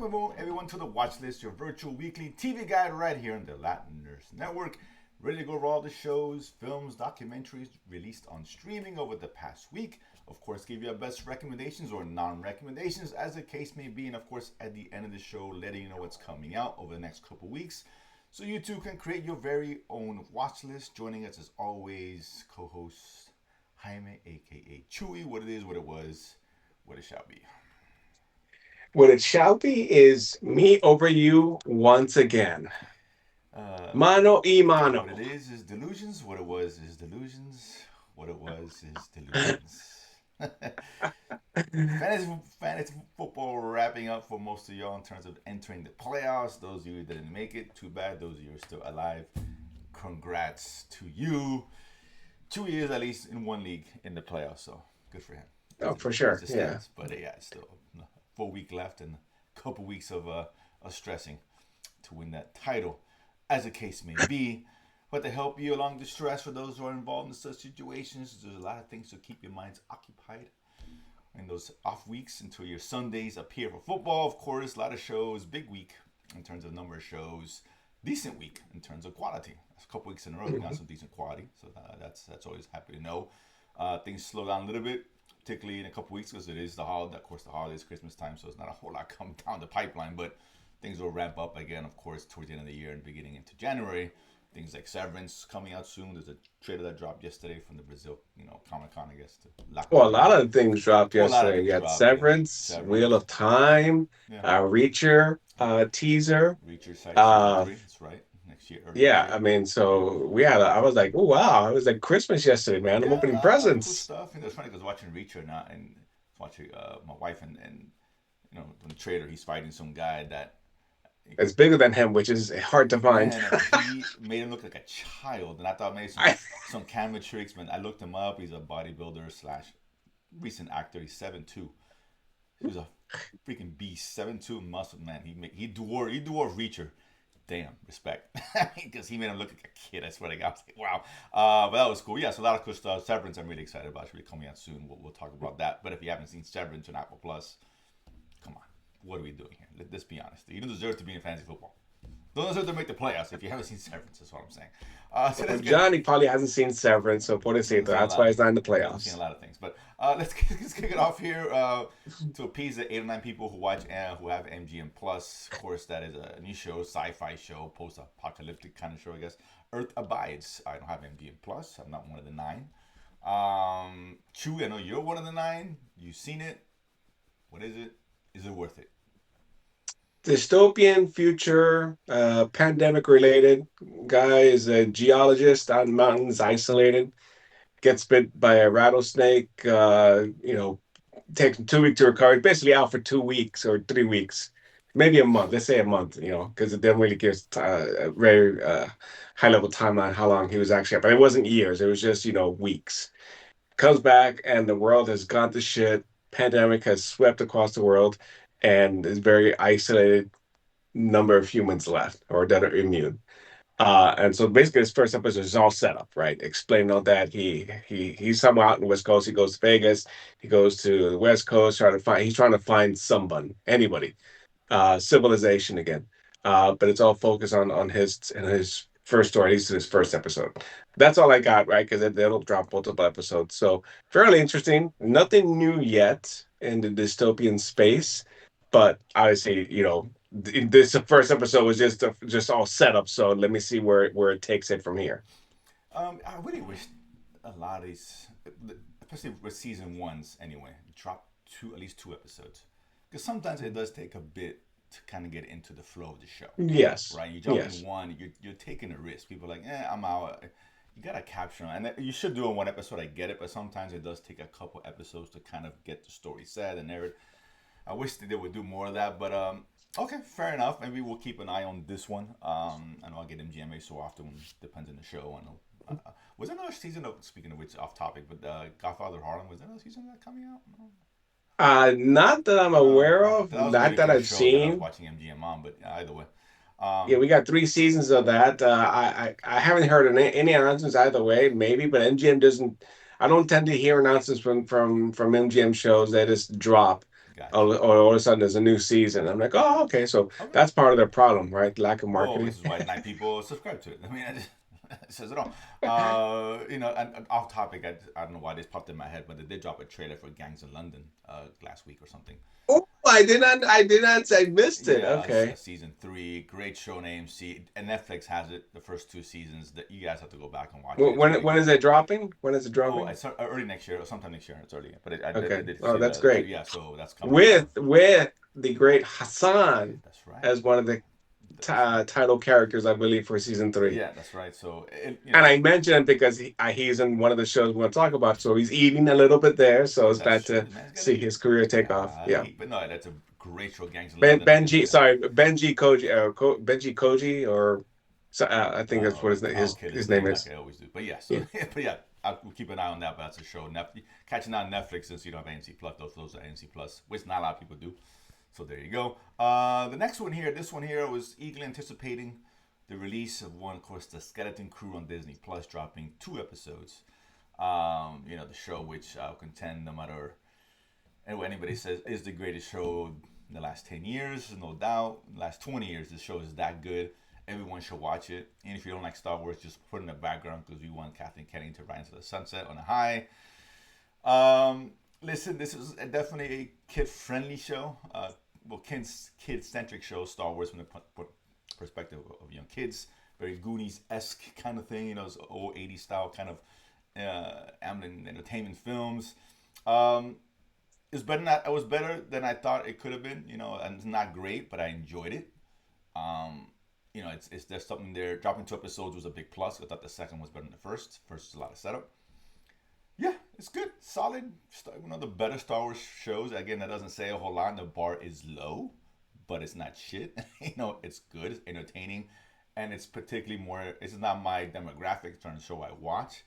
Welcome everyone to the Watchlist, your virtual weekly TV guide right here on the Latin Nurse Network. Ready to go over all the shows, films, documentaries released on streaming over the past week. Of course, give you our best recommendations or non-recommendations as the case may be. And of course, at the end of the show, letting you know what's coming out over the next couple weeks. So you too can create your very own watch list. Joining us as always, co-host Jaime, aka Chewy. What it is, what it was, what it shall be. What it shall be is me over you once again. Uh, Mano y mano. what it is delusions. What it was is delusions. What it was is delusions. Fantasy football wrapping up for most of y'all in terms of entering the playoffs. Those of you who didn't make it, too bad. Those of you who are still alive, congrats to you. 2 years at least in one league in the playoffs, so good for him. Oh, for Needs sure. to Yeah. stands, but yeah, it's still a full week left and a couple weeks of stressing to win that title, as the case may be. But to help you along the stress for those who are involved in such situations, there's a lot of things to keep your minds occupied in those off weeks until your Sundays appear for football. Of course, a lot of shows, big week in terms of number of shows, decent week in terms of quality. A couple weeks in a row, we got some decent quality, so that's always happy to know. Things slow down a little bit, particularly in a couple weeks because it is the holiday. Of course, the holidays, Christmas time, so it's not a whole lot coming down the pipeline, but things will ramp up again, of course, towards the end of the year and beginning into January. Things like Severance coming out soon. There's a trailer that dropped yesterday from the Brazil, Comic Con, I guess, to La Well, a lot Comic. of things dropped Well, a lot of yesterday. You things got dropped, yeah. Severance, Wheel Severance, of Time, yeah, Reacher yeah. teaser. Reacher site season Uh, three. That's right. Next year, early next yeah, year. I mean, so we had. I was like, oh wow, it was like Christmas yesterday, man. I'm Yeah, opening a lot of cool presents. stuff. And it was funny because watching Reacher now and watching my wife and from the trailer, he's fighting some guy that It's bigger than him, which is hard to find. man, and he made him look like a child. And I thought maybe some I, some camera tricks. Man, I looked him up. He's a bodybuilder slash recent actor. He's 7'2". He was a freaking beast. 7'2" muscle man. He dwarf Reacher. Damn, respect. Because he made him look like a kid. I swear to God. I was like, wow. But that was cool. Yeah, so a lot of cool stuff. Severance, I'm really excited about. It's really coming out soon. We'll talk about that. But if you haven't seen Severance on Apple Plus, come on. What are we doing here? Let's be honest. You don't deserve to be in fantasy football. Don't deserve to make the playoffs if you haven't seen Severance. That's what I'm saying. So well, let's get Johnny probably hasn't seen Severance, so por I've decir, seen a that's lot why of he's not in the I've seen a playoffs. lot of things, but let's kick it off here to appease the 8 or 9 people who watch who have MGM Plus. Of course, that is a new show, sci-fi show, post-apocalyptic kind of show, I guess. Earth Abides. I don't have MGM Plus. I'm not one of the 9. Chewy, I know you're one of the 9. You've seen it. What is it? Is it worth it? Dystopian future, pandemic related. Guy is a geologist out in mountains, isolated. Gets bit by a rattlesnake. Takes him 2 weeks to recover. He's basically out for 2 weeks or 3 weeks, maybe a month. Let's say a month. Because it didn't really give a very high level timeline how long he was actually out. But it wasn't years. It was just weeks. Comes back and the world has gone to shit. Pandemic has swept across the world, and is very isolated number of humans left or that are immune. And so basically, his first episode is all set up, right? Explaining all that he's somewhere out in the West Coast. He goes to Vegas. He goes to the West Coast. He's trying to find someone, anybody, civilization again. But it's all focused on his first story. At least his first episode. That's all I got, right? Because they'll drop multiple episodes. So fairly interesting. Nothing new yet in the dystopian space, but obviously, this the first episode was just all set up. So let me see where it takes it from here. I really wish a lot of these, especially with season ones anyway, drop at least 2 episodes. Because sometimes it does take a bit to kind of get into the flow of the show, Yes, right? You jump in yes. one, you're taking a risk. People are like, I'm out. You gotta capture them, and you should do it in one episode. I get it, but sometimes it does take a couple episodes to kind of get the story set and narrative. I wish that they would do more of that, but okay, fair enough. Maybe we'll keep an eye on this one. I know I get MGMA so often, depends on the show. I know. Was there another season of, speaking of which, off topic, but Godfather Harlem, was there another season of that coming out? No. Not that I'm aware Okay, of, that was a not really that cool I've show that I was seen. watching MGM on, but either way. Yeah, we got 3 seasons of that. I haven't heard any announcements either way. Maybe, but MGM doesn't. I don't tend to hear announcements from MGM shows. They just drop. Gotcha. all of a sudden there's a new season. I'm like, oh, okay, so Okay. that's part of their problem, right? Lack of Well, marketing. this is why nine people subscribe to it. I mean, it says it all. And off topic, I don't know why this popped in my head, but they did drop a trailer for Gangs in London last week or something. Oh, I missed it. Yeah, Okay. season three, great show name. See, and Netflix has it. The first two seasons that you guys have to go back and watch it. It's really When good. is it dropping? When is it Oh, dropping? it's early next year or sometime next year. It's early, but I Okay. did Oh, see that's the great. yeah. So that's coming out. So With the great Hassan that's right. as one of the That's right. title characters, I believe, for season three. Yeah, that's right. So And I mentioned him because he's in one of the shows we're going to talk about. So he's eating a little bit there. So it's that's glad true. to The man's got to see eat. his career take off. Gotta Yeah. eat. But no, that's a great show. Gangs in London. I did Benji, see that. sorry, Benji Koji, Benji Koji, or so, I think that's what Okay, his his name name like is. I always do. But yeah, so Yeah. but yeah, I'll keep an eye on that. But that's a show. Catching on Netflix since you don't have ANC Plus. Those are ANC Plus, which not a lot of people do. So there you go. The next one here, this one here, was eagerly anticipating the release of one, of course, the Skeleton Crew on Disney Plus, dropping 2 episodes. The show which I'll contend, no matter what anybody says, is the greatest show in the last 10 years, no doubt. In the last 20 years, this show is that good. Everyone should watch it. And if you don't like Star Wars, just put it in the background because we want Kathleen Kennedy to ride into the sunset on a high. Listen, this is definitely a kid-friendly show. Kid-centric show, Star Wars from the perspective of young kids. Very Goonies-esque kind of thing, those old 80s style kind of entertainment films. It was better than I thought it could have been, and it's not great, but I enjoyed it. It's there's something there. Dropping 2 episodes was a big plus. I thought the second was better than the first. First is a lot of setup. Yeah, it's good, solid. One of the better Star Wars shows. Again, that doesn't say a whole lot. The bar is low, but it's not shit. It's good, it's entertaining, and it's particularly more. It's not my demographic trying to show I watch,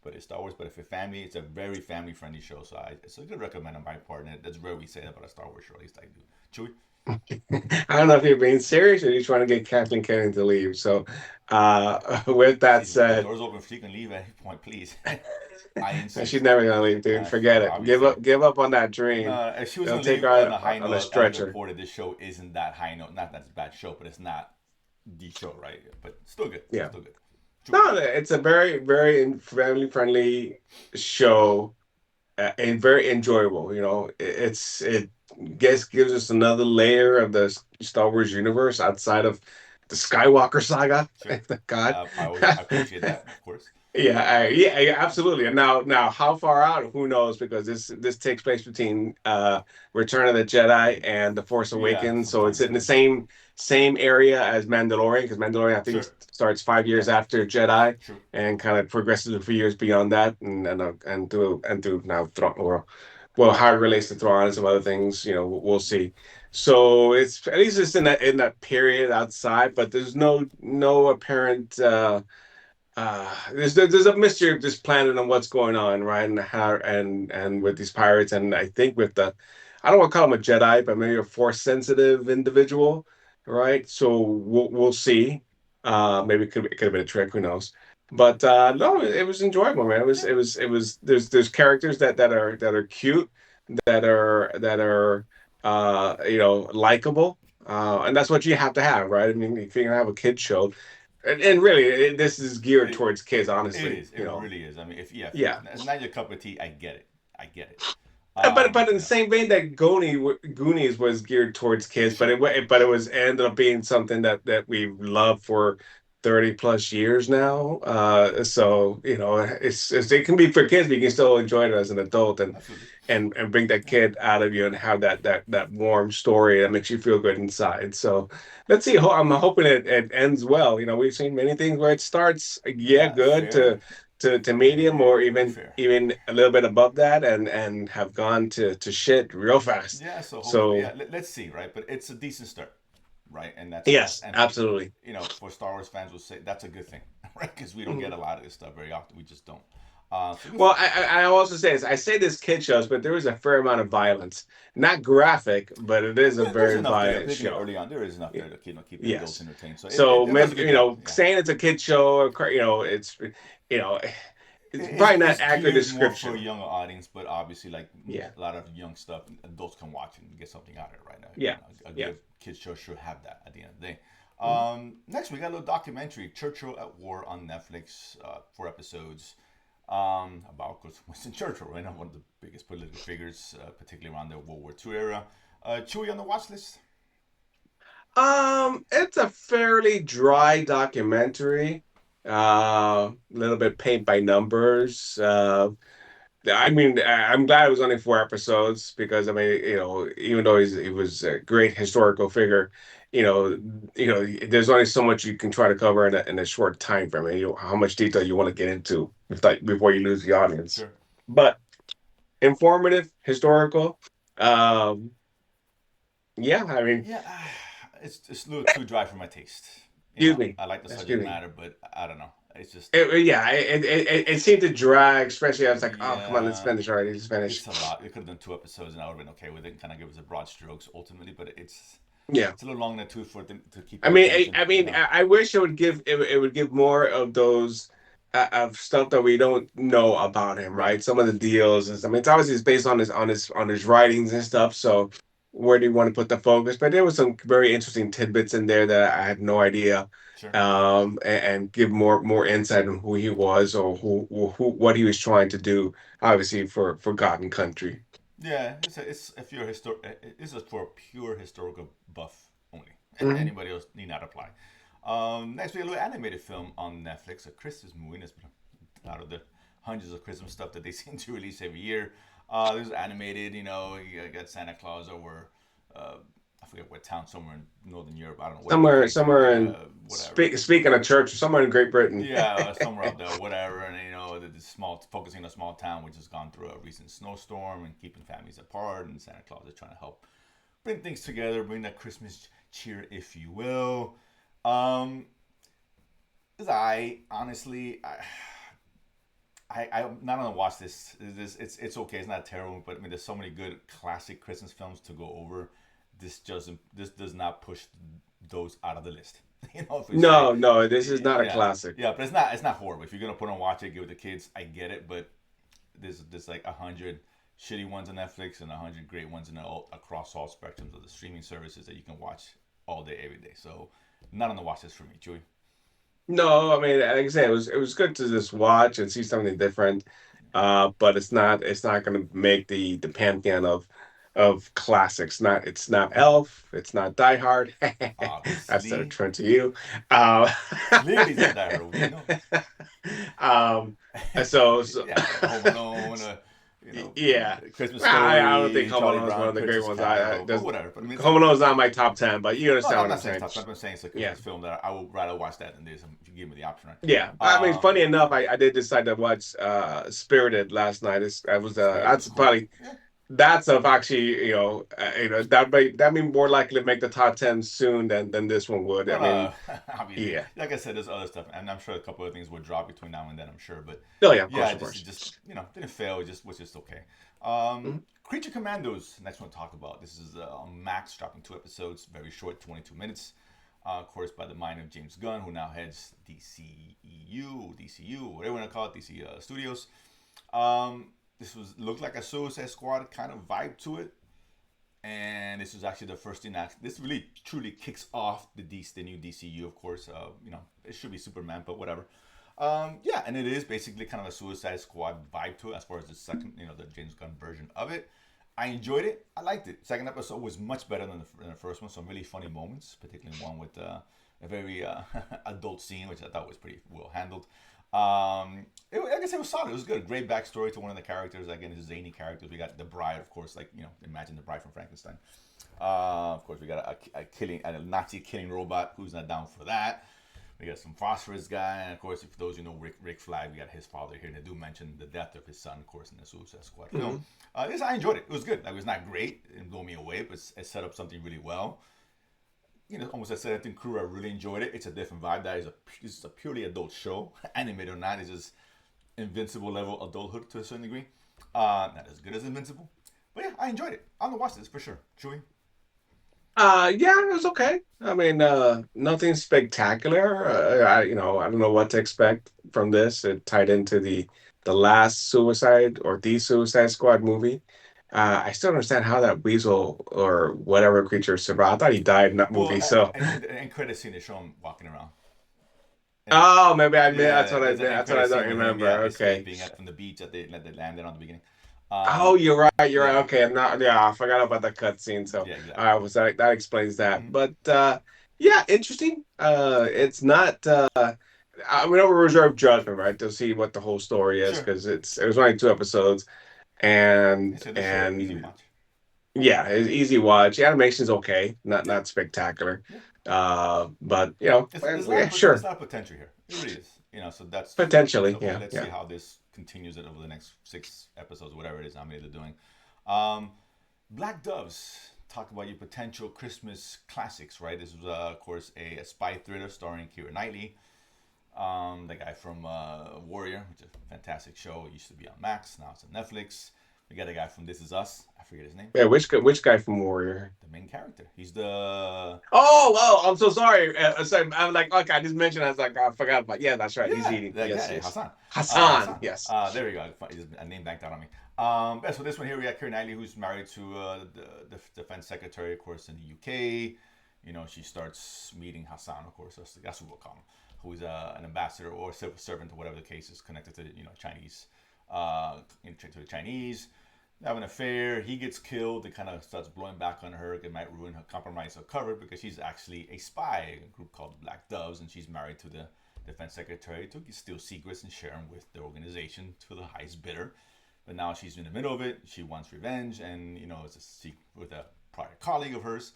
but it's Star Wars. But if you're family, it's a very family friendly show. So it's a good recommend on my part. And that's rare we say that about a Star Wars show. At least I do. Chewy. I don't know if you're being serious or you're trying to get Kathleen Kennedy to leave. So, with that The said, door's open. She can leave at any point, please. I she's insist. never gonna leave, dude. Forget it. Obviously. Give up on that dream. No, if she was They'll gonna take leave her on a high on a note, as stretcher. reported, this show isn't that high note. Not that it's a bad show, but it's not the show, right? But still good. Yeah. Still good. True. No, it's a very, very family friendly show, and very enjoyable. It gives us another layer of the Star Wars universe outside of the Skywalker saga. Sure. God. I appreciate that, of course. Yeah, yeah, absolutely. And now, how far out? Who knows? Because this takes place between Return of the Jedi and The Force Yeah, Awakens, so sometime it's in the there. same area as Mandalorian, because Mandalorian I think Sure. starts 5 years Yeah. after Jedi, True. and kind of progresses a few years beyond that, and through now Thrawn, or well, how it relates to Thrawn and some other things. We'll see. So it's at least it's in that period outside, but there's no apparent. There's a mystery of this planet and what's going on, right? And how and with these pirates, and I think with the, I don't want to call him a Jedi, but maybe a force sensitive individual, right? So we'll see. Maybe it could have been a trick. Who knows? But no, it was enjoyable, man. Yeah. There's characters that are cute, that are likable, and that's what you have to have, right? I mean, if you're gonna have a kid show, and really, this is geared It, towards kids, it honestly. is. It really is. I mean, if Yeah. it's not your cup of tea, I get it. I get it. But in the same vein that Goonies was geared towards kids, but Sure. it was ended up being something that we've loved for 30 plus years now. So it can be for kids, but you can still enjoy it as an adult, and Absolutely. and bring that Yeah. kid out of you and have that warm story that makes you feel good inside. So let's see. I'm hoping it ends well. We've seen many things where it starts, yeah, Yeah. good Fair. to medium, or Very even fair. even a little bit above that, and have gone to shit real fast. Yeah. So hopefully, So yeah. Let's see, right? But it's a decent start, right? And that's yes, and absolutely. for Star Wars fans will say that's a good thing, right? Because we don't get Mhm. a lot of this stuff very often. We just don't. So good for Well, them. I also say this. I say this kid shows, but there is a fair amount of violence. Not graphic, but it is a There's very enough there, violent particularly show. early on. There is enough Y- there to keep the adults Yes. entertained. So So it does a maybe good job. Yeah. saying it's a kid show, it's It's probably not It's accurate geared more for a description. younger audience, but obviously, like Yeah. a lot of young stuff, adults can watch it and get something out of it right now. Yeah. A Yeah. good kids show should have that at the end of the day. Mhm. Next, we got a little documentary, Churchill at War on Netflix, 4 episodes, about, of course, Winston Churchill, right? One of the biggest political figures, particularly around the World War II era. Chewy on the watch list. It's a fairly dry documentary. A little bit paint by numbers. I mean, I'm glad it was only 4 episodes because I mean, even though he was a great historical figure, you know, there's only so much you can try to cover in a short time frame, and how much detail you want to get into before you lose the audience. Sure. But informative, historical. Um, yeah, I mean, Yeah, it's a little too dry for my taste. excuse me, I like the subject excuse me. matter, but I don't know. It's just Yeah, it seemed to drag, especially I was like, oh, come on, let's yeah, finish already, let's finish. it's a lot. We could have done 2 episodes and I would have been okay with it and kind of give us a broad strokes ultimately, but Yeah. it's a little long in the tooth for them to keep I your mean, attention. I wish it would give more of those of stuff that we don't know about him, Right? right? Some of the deals and stuff. I mean, it's obviously it's based on his writings and stuff. So where do you want to put the focus? But there was some very interesting tidbits in there that I had no idea, Sure. and give more insight on who he was or who what he was trying to do, obviously for forgotten country. Yeah, it's if you're it's just for a pure historical buff only. Hmm. Anybody else need not apply. Next we have a little animated film on Netflix, a Christmas movie. It's out of the hundreds of Christmas stuff that they seem to release every year. This is animated. You got Santa Claus over. Uh, I forget what town, somewhere in Northern Europe. I don't know, whatever the case. Somewhere in Whatever. speaking of church, somewhere in Great Britain. Yeah, somewhere up there, whatever. And the small, focusing on a small town which has gone through a recent snowstorm and keeping families apart. And Santa Claus is trying to help bring things together, bring that Christmas cheer, if you will. Um, I honestly, I'm not gonna watch this. It's okay. It's not terrible, but I mean, there's so many good classic Christmas films to go over. This does not push those out of the list. If we say, No, no, this is not a yeah, classic. yeah, but it's not horrible. If you're gonna put on watch it, give it to kids. I get it, but there's like 100 shitty ones on Netflix and 100 great ones across all spectrums of the streaming services that you can watch all day, every day. So, not on the watch list for me, Chewy. No, I mean, like I said, it was good to just watch and see something different. But it's not going to make the pantheon of classics. Not It's not Elf. It's not Die Hard. That's a Obviously, turn to you. Uh, clearly, it's not that hard. We know. um, so Yeah, Home Alone, yeah. Christmas I don't think Story, Home Charlie Alone is one Brown, of the great Christmas ones. Carol, but Does whatever. But I mean, Home Alone is not my top 10, but you no, understand I'm what I'm not saying saying. it's tough. I'm saying it's a Yeah. Christmas film that I would rather watch that than this if you give me the option, right? Yeah, I mean, funny enough, I did decide to watch Spirited last night. Spirit was That's cool. probably Yeah. that's of actually that may more likely make the top 10 soon than this one would. No, I mean, obviously. yeah, Like I said, there's other stuff, and I'm sure a couple of things will drop between now and then. I'm sure, but oh yeah, of yeah, course, of it course. just didn't fail. It just was just okay. Mhm. Creature Commandos. Next one to talk about. This is on Max, dropping 2 episodes, very short, 22 minutes. Of course, by the mind of James Gunn, who now heads DCU, whatever you want to call it, DC Studios. This looked like a Suicide Squad kind of vibe to it, and this was actually the first thing that this really truly kicks off the new DCU. Of course, it should be Superman, but whatever. Yeah, and it is basically kind of a Suicide Squad vibe to it as far as the second, the James Gunn version of it. I enjoyed it. I liked it. Second episode was much better than the first one. Some really funny moments, particularly one with a very adult scene, which I thought was pretty well handled. I guess it was solid. It was good. Great backstory to one of the characters. Again, it's zany characters. We got the bride, of course. Like imagine the bride from Frankenstein. Of course, we got a Nazi killing robot. Who's not down for that? We got some phosphorus guy, and of course, if those Rick Flag, we got his father here. And they do mention the death of his son, of course, in the Suicide Squad film. Mhm. Yes, I enjoyed it. It was good. Like, it was not great. It didn't blow me away, but it set up something really well. Almost I said, I think crew, I really enjoyed it. It's a different vibe. This is a purely adult show, animated or not. It's just Invincible level adulthood to a certain degree. Not as good as Invincible, but yeah, I enjoyed it. I'm gonna watch this for sure. Chewy. Yeah, it was okay. I mean, nothing spectacular. I don't know what to expect from this. It tied into the the last Suicide or the Suicide Squad movie. I still don't understand how that weasel or whatever creature survived. I thought he died in that Well, movie. So, in the end credit scene, they show him walking around. And oh, maybe I mean yeah, there's an end that's what I credit scene don't with him, yeah, remember. Okay. escaping from the beach that they landed on the beginning. Oh, you're right. You're right. Yeah, Okay, I'm not. Yeah, I forgot about the cutscene. So, yeah, exactly. was that explains that. Mm-hmm. But yeah, interesting. It's not. We don't reserve judgment, right, to see what the whole story is Sure. because it was only 2 episodes, I said they're short, easy and watch. yeah, it's easy watch. The animation's okay, Yeah, not spectacular. yeah. But There's a lot yeah, of there's a sure, lot of potential here. It really is. So that's potentially, so yeah, let's see yeah. how this continues it over the next 6 episodes, whatever it is. How many they're doing. Um, Black Doves. Talk about your potential Christmas classics, right? This was, of course, a spy thriller starring Keira Knightley, the guy from Warrior, which is a fantastic show. It used to be on Max, now it's on Netflix. We got a guy from This Is Us. I forget his name. Yeah, which guy from Warrior? The main character. He's the Oh, I'm so sorry. Sorry, I'm like, okay, I just mentioned. I was like, I forgot about. Yeah, that's right. He's yeah, eating. that Yes, guy yes. Hassan. Hassan. Hassan. Yes. There we go. A name banked out on me. Yeah, so this one here we got Keira Knightley, who's married to the defense secretary, of course, in the UK. She starts meeting Hassan, of course. That's what we'll call him, who is an ambassador or civil servant or whatever the case is, connected to Chinese, to the Chinese. They have an affair. He gets killed. It kind of starts blowing back on her. It might ruin her compromise of cover because she's actually a spy, a group called Black Doves, and she's married to the defense secretary to steal secrets and share them with the organization to the highest bidder. But now she's in the middle of it. She wants revenge, and it's a secret with a prior colleague of hers.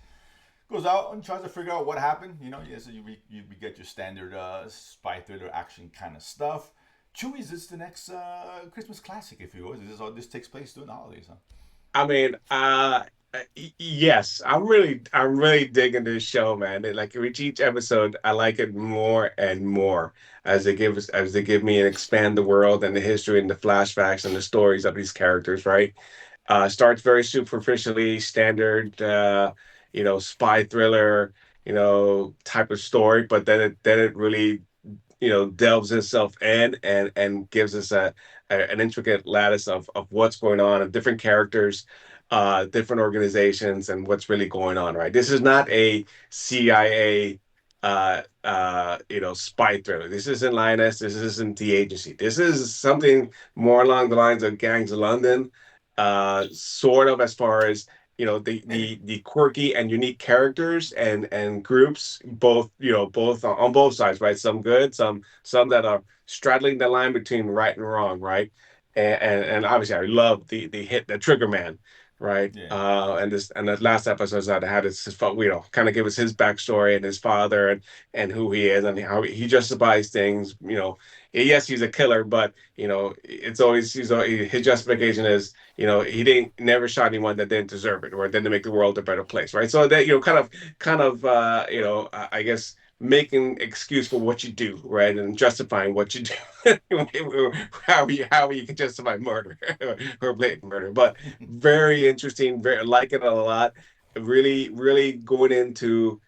Goes out and tries to figure out what happened. So you get your standard spy thriller action kind of stuff. Chewy's is the next Christmas classic, if you will. This takes place during the holidays, huh? I mean, yes, I'm really digging this show, man. Like with each episode, I like it more and more as they give me and expand the world and the history and the flashbacks and the stories of these characters, right? Starts very superficially, standard, spy thriller, type of story, but then it really delves itself in and gives us an intricate lattice of what's going on of different characters, different organizations, and what's really going on. Right, this is not a CIA spy thriller. This isn't Linus. This isn't the agency. This is something more along the lines of Gangs of London, sort of as far as Maybe. the quirky and unique characters and groups, both both on both sides, right? Some good, some that are straddling the line between right and wrong, right? And obviously I love the Trigger Man, right? Yeah. And the last episodes that I had is kind of give us his backstory and his father and who he is and how he justifies things. Yes, he's a killer, but it's always his justification is he didn't never shot anyone that didn't deserve it or didn't make the world a better place, right? So that kind of I guess making excuse for what you do, right, and justifying what you do. How you can justify murder or blatant murder, but very interesting. Very like it a lot. Really, really going into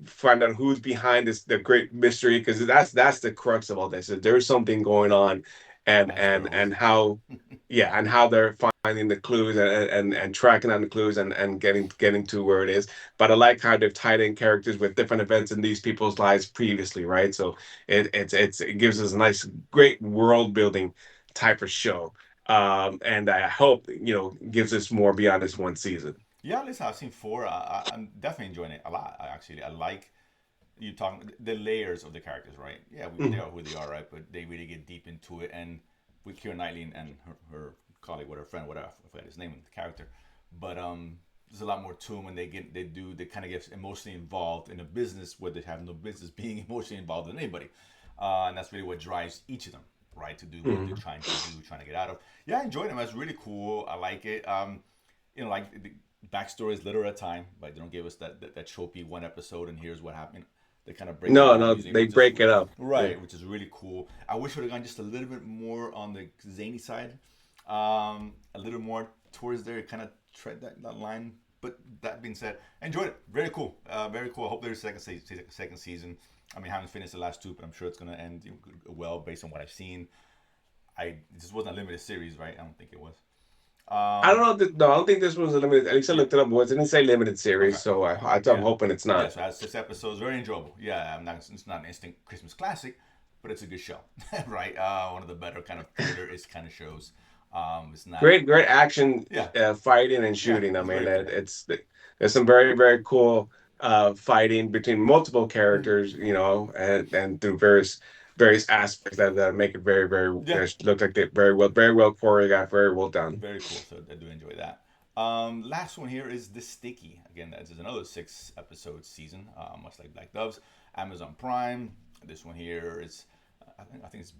find out who's behind this the great mystery because that's the crux of all this. Is there's something going on, As there always and is. how yeah, and how they're finding the clues and tracking down the clues and getting to where it is. But I like how they've tied in characters with different events in these people's lives previously, right? So it gives us a nice, great world building type of show. And I hope gives us more beyond this one season. Yeah, listen, I've seen four. I'm definitely enjoying it a lot. I like you talking the layers of the characters, right? Yeah, they Mhm. are who they are, right? But they really get deep into it. And with Keira Knightley and her colleague, what her friend, whatever, I forgot his name, the character. But there's a lot more to them, and they kind of get emotionally involved in a business where they have no business being emotionally involved in anybody, and that's really what drives each of them, right? To do what they're Mhm. trying to do, trying to get out of. Yeah, I enjoyed them. It's really cool. I like it. Like the backstory is little at a time, right? They don't give us that tropey one episode and here's what happened. They kind of break it No, down no, using they which is break it up. Yeah. right, which is really cool. I wish would have gone just a little bit more on the zany side, a little more towards there, kind of tread that line. But that being said, I enjoyed it. Very cool, very cool. I hope there's a second season. I mean, I haven't finished the last two, but I'm sure it's gonna end well based on what I've seen. this wasn't a limited series, right? I don't think it was. I don't Um, know. No, I don't think this was a limited. At least I yeah. looked it up. It didn't say limited Okay. series, so I'm Yeah. hoping it's Yeah. not. So it has 6 episodes. Very enjoyable. Yeah. I'm not. It's not an instant Christmas classic, but it's a good show, right? One of the better kind of theater-ish kind of shows. It's not. Great action, Yeah. fighting and Yeah. shooting. I It's mean, very cool. there's some very cool fighting between multiple Mhm. characters, and through various aspects that make it Yeah. look like they very well choreographed, very well done. Very cool. So I do enjoy that. Last one here is The Sticky. Again, that is another 6 episode season, much like Black Doves. Amazon Prime. This one here is, I think it's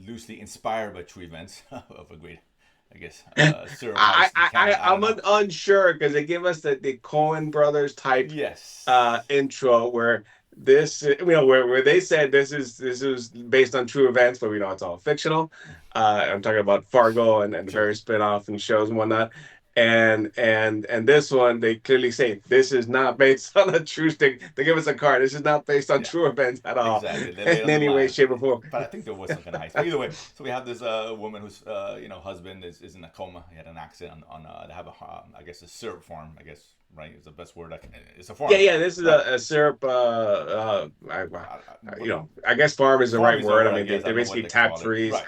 loosely inspired by true events of a great, I guess, syrup heist in Canada. I don't I'm know. unsure because they give us the Coen Brothers type Yes. intro where where they said this is based on true events, but we know it's all fictional. I'm talking about Fargo and the Sure. various spin-off and shows and whatnot. And this one they clearly say this is not based on a true thing. They give us a card. This is not based on Yeah. true events at all Exactly. They lay it in on the any way, line. shape, or form. But I think there was some kind of heist. But either way, so we have this woman whose husband is in a coma. He had an accident on they have I guess a syrup farm. I guess right is the best word. It's a farm, Yeah. This is right? a syrup. What I guess farm is the farm right is the word. I word I mean, guess. I they don't know what basically they tap call it. trees, Right.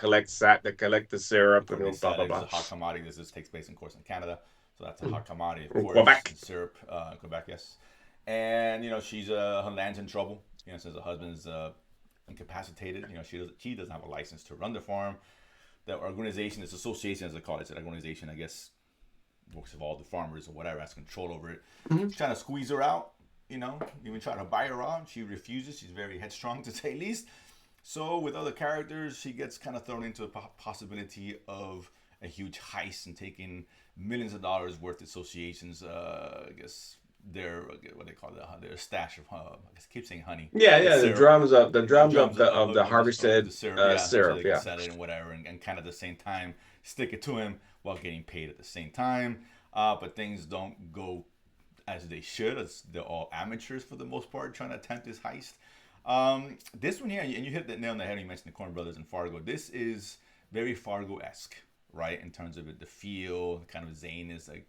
they collect the syrup, Of course, and they blah said blah it was blah. a hot commodity. This takes place, of course, in Canada, so that's a hot commodity, of In course. Quebec. And syrup, Quebec, yes. And she's her land's in trouble. Since her husband's incapacitated. She doesn't have a license to run the farm. The organization, this association, as they call it, it's an organization, I guess, works of all the farmers or whatever, has control over it. Mhm. Trying to squeeze her out. Even trying to buy her out. She refuses. She's very headstrong, to say least. So with other characters, she gets kind of thrown into a possibility of a huge heist and taking millions of dollars worth of associations. I guess their what they call their stash of I guess I keep saying honey, Yeah. The syrup, drums of the drums of the of the harvested syrup, yeah, so they syrup. can Yeah. sell it and whatever, and kind of at the same time stick it to him while getting paid at the same time. But things don't go as they should, as they're all amateurs for the most part trying to attempt this heist. This one here, and you hit the nail on the head when you mentioned the Coen Brothers and Fargo. This is very Fargo-esque, right? In terms of it, the feel, kind of zaniness, like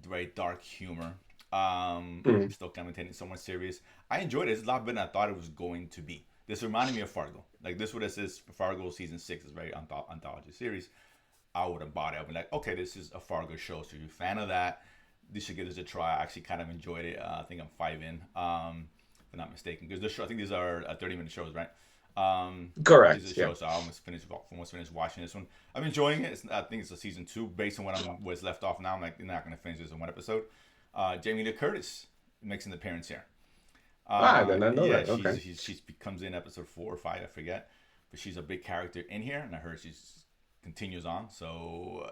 very dark humor. Mhm. Still kind of maintaining somewhat serious. I enjoyed it. It's a lot better than I thought it was going to be. This reminded me of Fargo. Like this, what it says, Fargo season 6 is very anthology series. I would have bought it. I'd be like, okay, this is a Fargo show. So if you're a fan of that, you should give this a try. I actually kind of enjoyed it. I think I'm 5 in, if I'm not mistaken. Because this show, I think these are 30-minute shows, right? These are Correct. Yeah. shows. So I almost finished watching this one. I'm enjoying it. I think it's a season 2 based on what I'm was left off now. I'm like, you're not going to finish this in one episode. Jamie Lee Curtis makes an appearance here. I did not know Yeah, that. Okay. she comes in episode 4 or 5, I forget, but she's a big character in here, and I heard she's continues on. So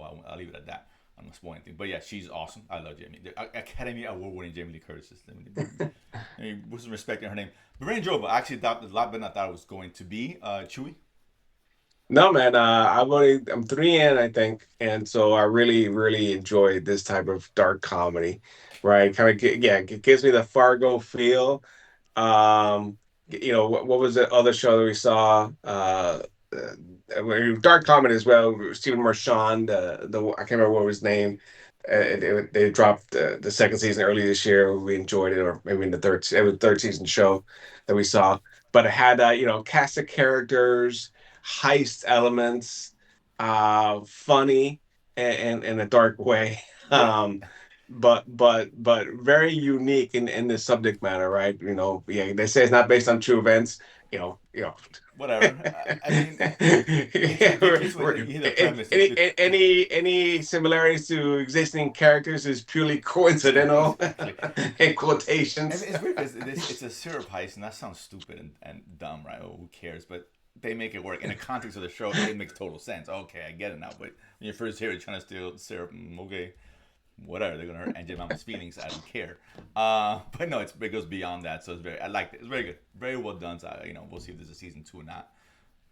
I'll leave it at that. I'm not spoiling anything, but yeah, she's awesome. I love Jamie. The Academy Award-winning Jamie Lee Curtis. I mean, with some respect in her name, but very enjoyable. I actually thought a lot better than I thought it was going to be. Chewy. No, man. I'm 3 in, I think, and so I really enjoyed this type of dark comedy, right? It gives me the Fargo feel. What was the other show that we saw? Dark comedy as well. Stephen Marchand, I can't remember what was his name. They dropped the second season early this year. We enjoyed it, or maybe in it was the third season show that we saw. But it had cast of characters, heist elements, funny and in a dark way. Yeah, But very unique in the subject matter, right? Yeah, they say it's not based on true events. whatever. I mean, it's Yeah, ridiculous when you hear the premise. any similarities to existing characters is purely coincidental Exactly. in And quotations. it's weird because it's a syrup heist, and that sounds stupid and dumb, right? Oh, who cares? But they make it work in the context of the show. It makes total sense. Okay, I get it now. But when you first hear it, trying to steal syrup, okay, whatever. They're gonna hurt Aunt Mama's feelings. I don't care. But no, it goes beyond that. So I liked it. It's very good, very well done. So we'll see if there's a season 2 or not.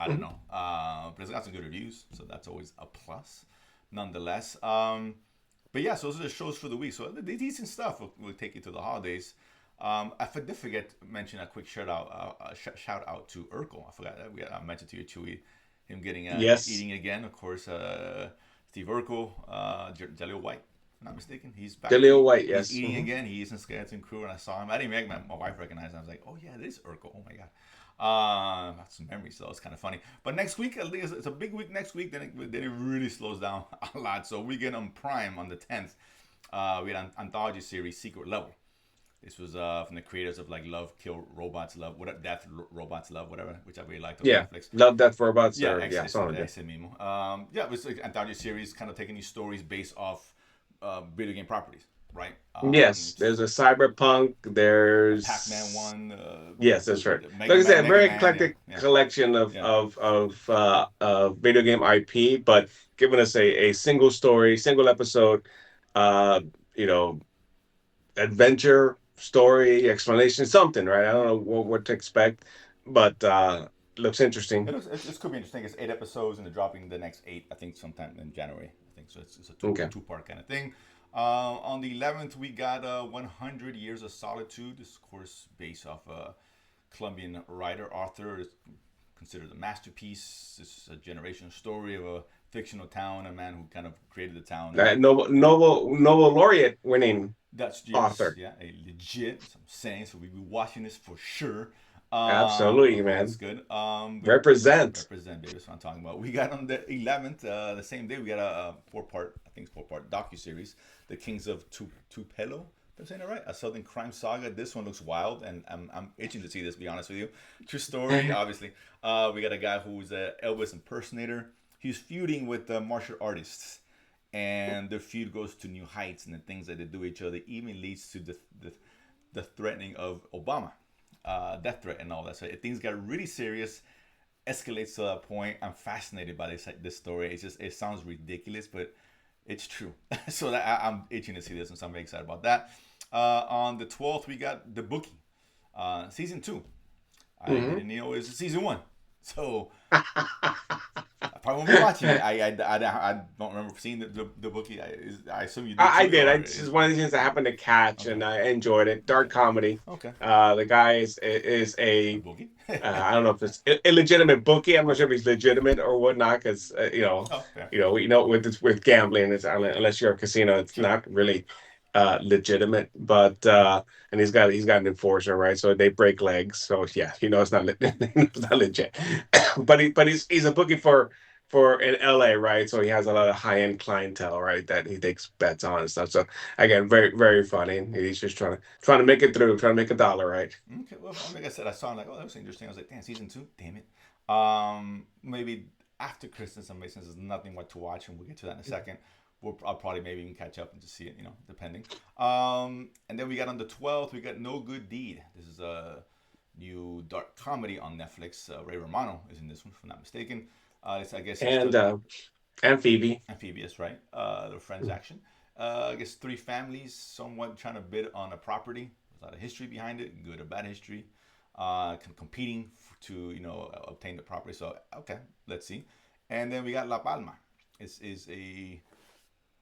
I don't know. But it's got some good reviews, so that's always a plus. Nonetheless, but yeah, so those are the shows for the week. So the decent stuff will take you to the holidays. I did forget to mention a quick shout out to Urkel. I forgot that I mentioned to you, Chewy. him getting Yes. eating again. Of course, Steve Urkel, Jaleel White. If I'm not mistaken, he's back. Jaleel White. He's Yes. eating Hmm. again. He's in Skeleton Crew, and I saw him. I didn't make my wife recognize him. I was like, oh yeah, this is Urkel. Oh my god. Some memories, so it's kind of funny. But next week, at least, it's a big week next week. Then it really slows down a lot. So we get on Prime on the 10th. We had an anthology series, Secret Level. This was from the creators of like Love, Kill, Robots, Love, whatever, Death, Robots, Love, whatever, which I really liked on Yeah. Netflix. Love Death Robots Yeah, or yeah, something like that. ese mismo. Yeah, it was like an anthology series, kind of taking these stories based off video game properties, right? Yes, there's a cyberpunk. A Pac-Man There's one, yes, that's right. Mega Like I Man, said, Mega very Man, yeah, eclectic yeah, collection of yeah. video game IP, but giving us a single story, single episode, uh, you know, adventure story explanation, something, right? I don't Mm-hmm. know what to expect, but looks interesting. It could be interesting. It's 8 episodes, and they're dropping the next eight, I think, sometime in January. I think so. It's a Okay. two part kind of thing. On the 11th, we got 100 Years of Solitude. This, of course, based off a Colombian writer, author. It's considered a masterpiece. This is a generation story of a fictional town, a man who kind of created the town. And Nobel laureate winning that's, yes, author. yeah, a legit. I'm saying, so we'll be watching this for sure. Absolutely, That's man. good. Represent. Represent, baby. That's what I'm talking about. We got on the 11th, the same day, we got a four-part, I think it's four-part docu series, The Kings of Tupelo. If I'm saying it right, a Southern crime saga. This one looks wild, and I'm itching to see this. To be honest with you, true story, obviously. We got a guy who's an Elvis impersonator. He's feuding with martial artists, and their feud goes to new heights, and the things that they do each other even leads to the threatening of Obama, death threat, and all that. So things got really serious, escalates to that point. I'm fascinated by this story. It sounds ridiculous, but it's true. So I'm itching to see this, and so I'm very excited about that. On the 12th, we got The Bookie, season 2. I Hmm. didn't know it was season 1, so I probably won't be watching it. I don't remember seeing the Bookie. I assume you did I too, did. or It's just one of these things I happened to catch, okay, and I enjoyed it. Dark okay, comedy. okay. The guy is A a Bookie. I don't know if it's illegitimate bookie. I'm not sure if he's legitimate or whatnot, because Oh, fair. with gambling, it's unless you're a casino, it's Sure. not really legitimate. But and he's got an enforcer, right? So they break legs. So yeah, it's not it's not legit. But he's a bookie for in LA, right? So he has a lot of high end clientele, right? That he takes bets on and stuff. So again, very very funny. And he's just trying to make it through, trying to make a dollar, right? Okay. Well, like I said, I saw it like, oh, that was interesting. I was like, damn, season 2. Damn it. Maybe after Christmas, and since there's nothing what to watch, and we'll get to that in a second. I'll probably maybe even catch up and just see it, depending. And then we got on the 12th, we got No Good Deed. This is a new dark comedy on Netflix. Ray Romano is in this one, if I'm not mistaken. It's, I guess, he's And still Phoebe. amphibious, right? The Friends action. I guess three families somewhat trying to bid on a property. There's a lot of history behind it, good or bad history. Competing to obtain the property. So okay, let's see. And then we got La Palma. This is a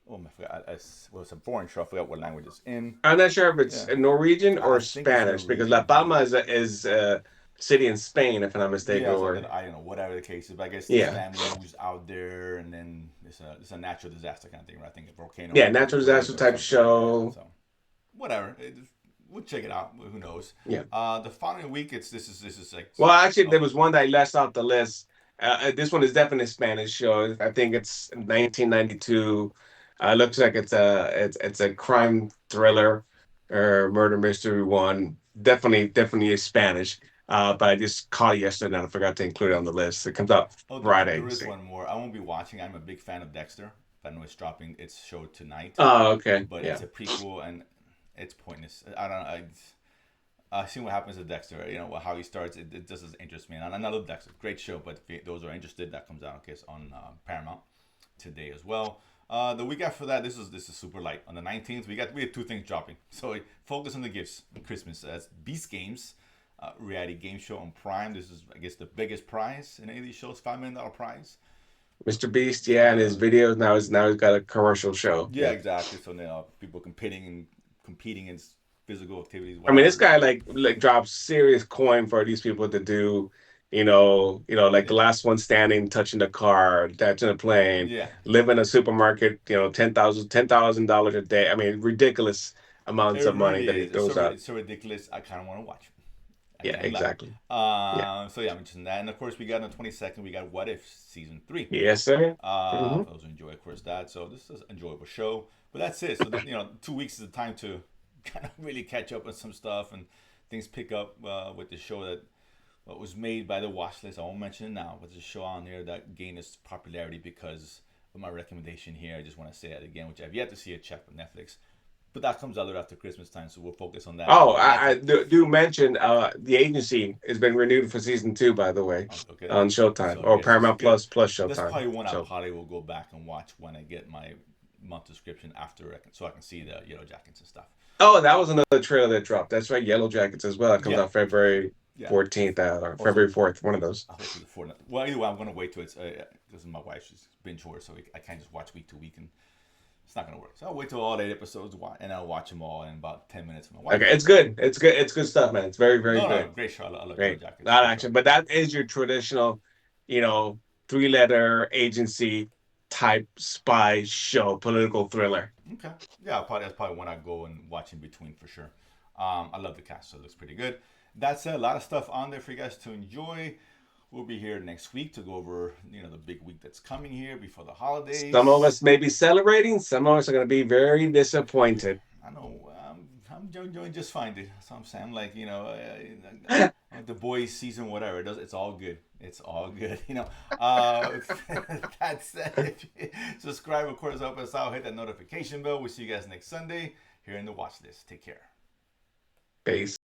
I forgot. Well, it's a foreign show. I forgot what language it's in. I'm not sure if it's Yeah, Norwegian I or think it's Spanish because La Norwegian. Palma is a city in Spain, if I'm not mistaken. Yeah, so Or I don't know, whatever the case is, but I guess this yeah, family moves out there, and then it's a natural disaster kind of thing, right? I think a volcano yeah, natural explodes disaster or type something like that. show. So whatever, we'll check it out. Who knows? Yeah. The following week, this is like, Well, actually, oh, there was one that I left off the list. This one is definitely a Spanish show. I think it's 1992. Looks like it's a crime thriller or murder mystery one. Definitely is Spanish. But I just caught it yesterday and I forgot to include it on the list. It comes out oh, Friday. there is one more. I won't be watching. I'm a big fan of Dexter. I know it's dropping its show tonight, Oh, okay. but it's Yeah. a prequel and it's pointless. I don't know. I see what happens to Dexter. How he starts. It just doesn't interest me. And I love Dexter. Great show. But if those are interested, that comes out, I guess, on Paramount today as well. The week after that, this is super light. On the 19th, we had two things dropping. So focus on the gifts on Christmas. That's Beast Games, reality game show on Prime. This is, I guess, the biggest prize in any of these shows, $5 million prize. Mr. Beast, yeah, and his Uh, videos now he's got a commercial show. yeah, Yeah. exactly. So now people competing in physical activities, I mean, this whatever. guy like drops serious coin for these people to do, Like the Yeah. last one standing, touching the car, touching a plane, Yeah. live in a supermarket, $10,000 a day. I mean, ridiculous It amounts of money really that he is. It's throws so out. it's so ridiculous. I kind of want to watch it. I Yeah, can't lie. exactly. Yeah. So yeah, I mentioned that, and of course we got on the 22nd. We got What If season 3. Yes, sir. Hmm. For those who enjoy, of course, that. So this is an enjoyable show. But that's it. So 2 weeks is the time to kind of really catch up on some stuff and things pick up with the show that what was made by the Watchlist. I won't mention it now, but there's a show on there that gained its popularity because of my recommendation here. I just want to say that again, which I've yet to see it. Check with Netflix. But that comes out after Christmas time, so we'll focus on that. Oh, But that's I it. do mention the agency has been renewed for season 2, by the way, Okay, on Showtime, so or yes, this is Paramount good. Plus That's Showtime. probably one I So, probably will go back and watch when I get my month subscription after, so I can see the Yellow Jackets and stuff. oh, that was another trailer that dropped. That's right, Yellow Jackets as well. It comes Yeah, out February yeah. 14th, or Also, February 4th, one of those. I'll wait till the fortnight. Well, anyway, I'm gonna wait till it's because my wife she's binge horror, so I can't just watch week to week, and it's not gonna work. So I'll wait till all 8 episodes, and I'll watch them all in about 10 minutes with my wife. Okay, it's good. It's good. It's good stuff, man. It's very, very No, good. no, great show. I love Yellow Great. Jackets. Not Great show. action, but that is your traditional, you know, three-letter agency type spy show, political thriller. Okay. Yeah, that's probably one I go and watch in between for sure. I love the cast, so it looks pretty good. That's a lot of stuff on there for you guys to enjoy. We'll be here next week to go over, the big week that's coming here before the Some of holidays. us may be celebrating. Some of us are going to be very disappointed. I know I'm doing just fine, dude. So I'm saying, like, the boys season, whatever. It's all good. It's all good. That's it. Subscribe, of course, help us out. Hit that notification bell. We'll see you guys next Sunday here in the watch list. Take care. Peace.